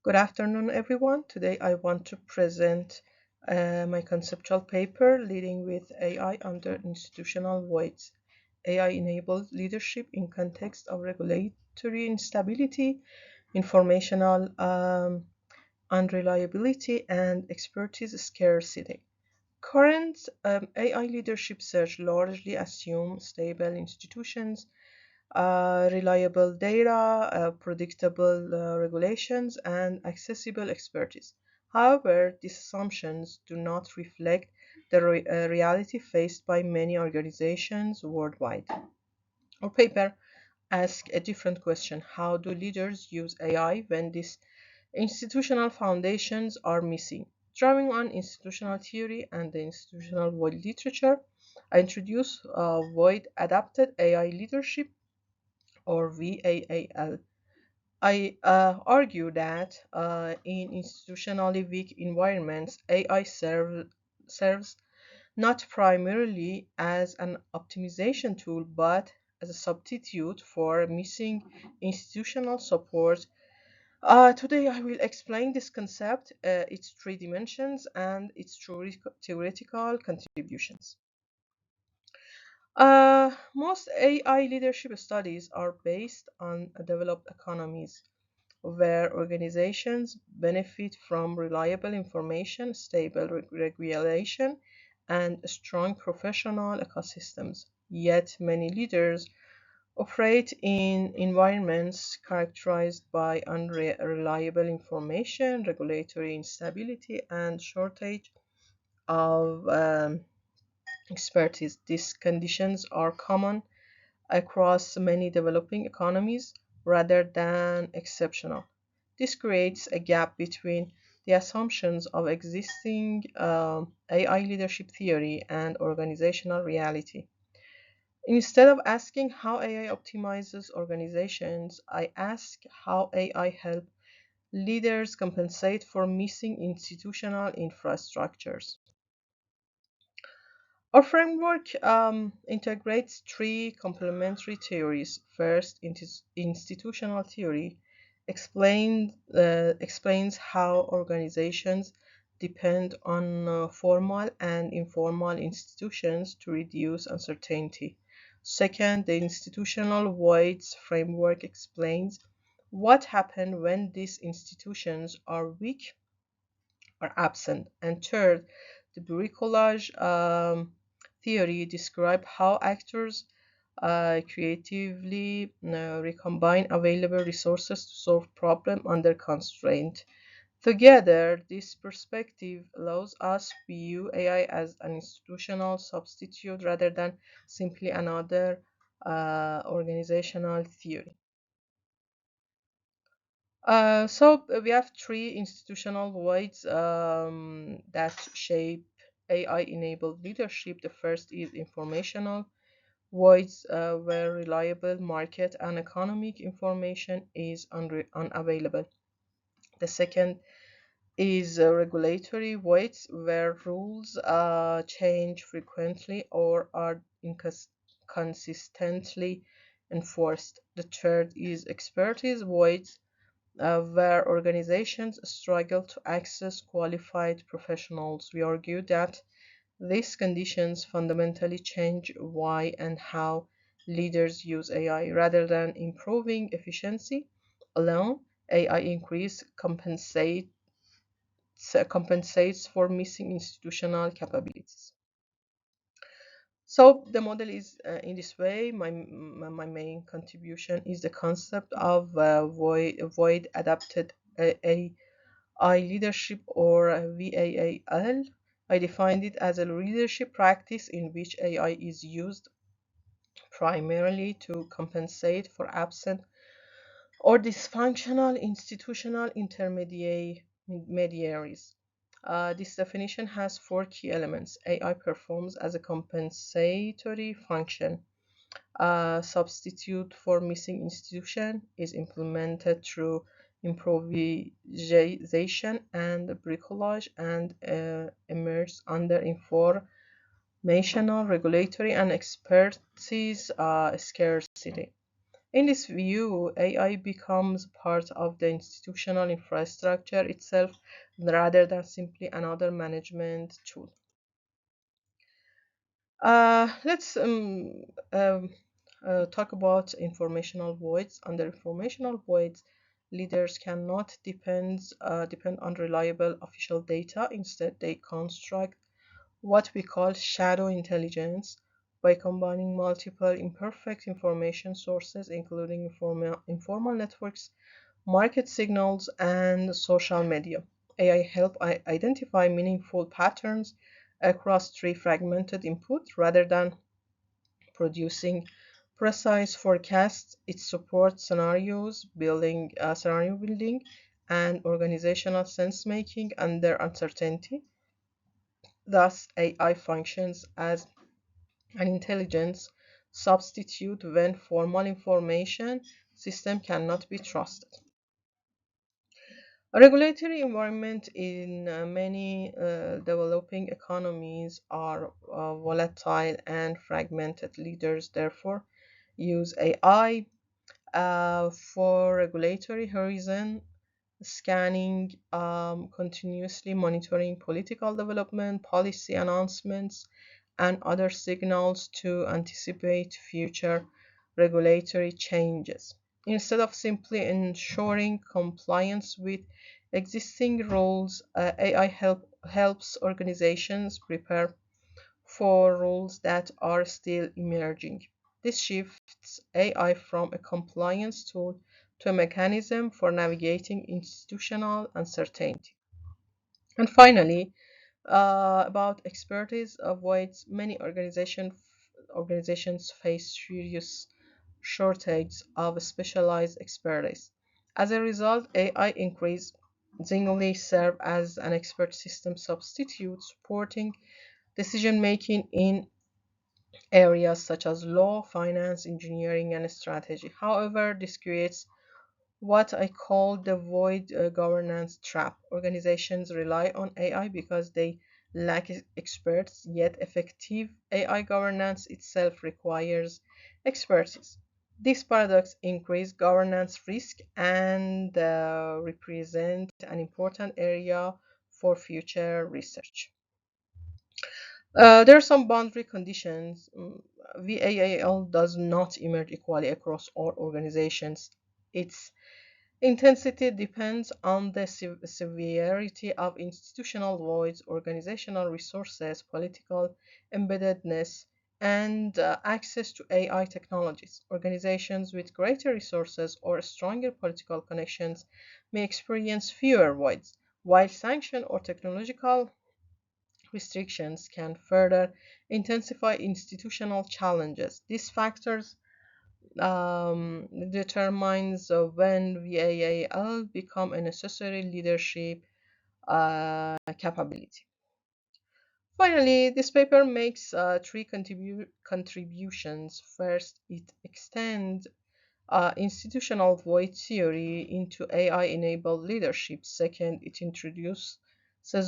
Good afternoon, everyone. Today I want to present my conceptual paper, Leading with AI under Institutional Voids. AI-enabled leadership in context of regulatory instability, informational unreliability, and expertise scarcity. Current AI leadership search largely assume stable institutions, reliable data, predictable regulations, and accessible expertise. However, these assumptions do not reflect the reality faced by many organizations worldwide. Our paper asks a different question. How do leaders use AI when these institutional foundations are missing? Drawing on institutional theory and the institutional void literature, I introduce void adapted AI leadership or VAAL. I argue that in institutionally weak environments, AI serves not primarily as an optimization tool, but as a substitute for missing institutional support. Today, I will explain this concept, its three dimensions, and its theoretical contributions. Most AI leadership studies are based on developed economies where organizations benefit from reliable information, stable regulation, and strong professional ecosystems. Yet many leaders operate in environments characterized by unreliable information, regulatory instability, and shortage of expertise. These conditions are common across many developing economies rather than exceptional. This creates a gap between the assumptions of existing AI leadership theory and organizational reality. Instead of asking how AI optimizes organizations, I ask how AI helps leaders compensate for missing institutional infrastructures. Our framework integrates three complementary theories. First, institutional theory explains how organizations depend on formal and informal institutions to reduce uncertainty. Second, the institutional voids framework explains what happens when these institutions are weak or absent. And third, the bricolage theory describes how actors creatively recombine available resources to solve problems under constraint. Together, this perspective allows us to view AI as an institutional substitute rather than simply another organizational theory. So we have three institutional voids that shape AI-enabled leadership. The first is informational voids, where reliable market and economic information is unavailable. The second is regulatory voids, where rules change frequently or are inconsistently enforced. The third is expertise voids, where organizations struggle to access qualified professionals. We argue that these conditions fundamentally change why and how leaders use AI. Rather than improving efficiency alone, AI increase compensates for missing institutional capabilities. So the model is in this way. My main contribution is the concept of void adapted AI leadership, or VAAL. I defined it as a leadership practice in which AI is used primarily to compensate for absent or dysfunctional institutional intermediaries. This definition has four key elements. AI performs as a compensatory function. A substitute for missing institution is implemented through improvisation and bricolage and emerges under informational, regulatory, and expertise scarcity. In this view, AI becomes part of the institutional infrastructure itself rather than simply another management tool. Let's talk about informational voids. Under informational voids, leaders cannot depend on reliable official data. Instead, they construct what we call shadow intelligence by combining multiple imperfect information sources, including informal networks, market signals, and social media. AI help identify meaningful patterns across three fragmented inputs rather than producing precise forecasts. It supports scenario building, and organizational sense making under uncertainty. Thus, AI functions as an intelligence substitute when formal information system cannot be trusted. A regulatory environment in many developing economies are volatile and fragmented. Leaders therefore use AI for regulatory horizon scanning, continuously monitoring political development, policy announcements, and other signals to anticipate future regulatory changes. Instead of simply ensuring compliance with existing rules, helps organizations prepare for rules that are still emerging. This shifts AI from a compliance tool to a mechanism for navigating institutional uncertainty. And finally, about expertise avoids many organizations face serious shortage of specialized expertise. As a result, AI increasingly serve as an expert system substitute, supporting decision making in areas such as law, finance, engineering, and strategy. However, this creates what I call the void governance trap. Organizations rely on AI because they lack experts, yet effective AI governance itself requires expertise. This paradox increases governance risk and represent an important area for future research. There are some boundary conditions. VAAL does not emerge equally across all organizations. Its intensity depends on the severity of institutional voids, organizational resources, political embeddedness, and access to AI technologies. Organizations with greater resources or stronger political connections may experience fewer voids, while sanction or technological restrictions can further intensify institutional challenges. These factors determines when VAAL become a necessary leadership capability. Finally, this paper makes three contributions. First, it extends institutional void theory into AI-enabled leadership. Second, it introduces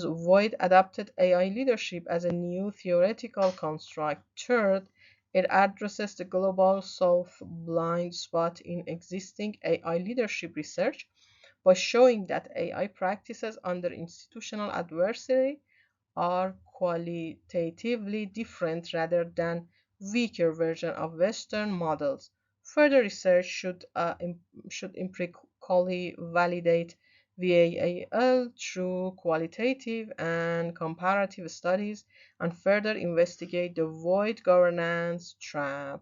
void-adapted AI leadership as a new theoretical construct. Third, it addresses the global south blind spot in existing AI leadership research by showing that AI practices under institutional adversity are qualitatively different rather than weaker version of Western models. Further research should empirically validate VAAL through qualitative and comparative studies and further investigate the void governance trap.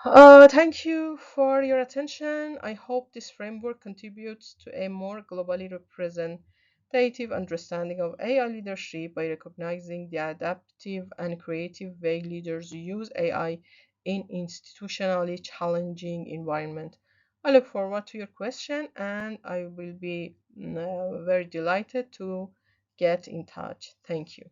Thank you for your attention. I hope this framework contributes to a more globally representative understanding of AI leadership by recognizing the adaptive and creative way leaders use AI in institutionally challenging environment. I look forward to your question and I will be very delighted to get in touch. Thank you.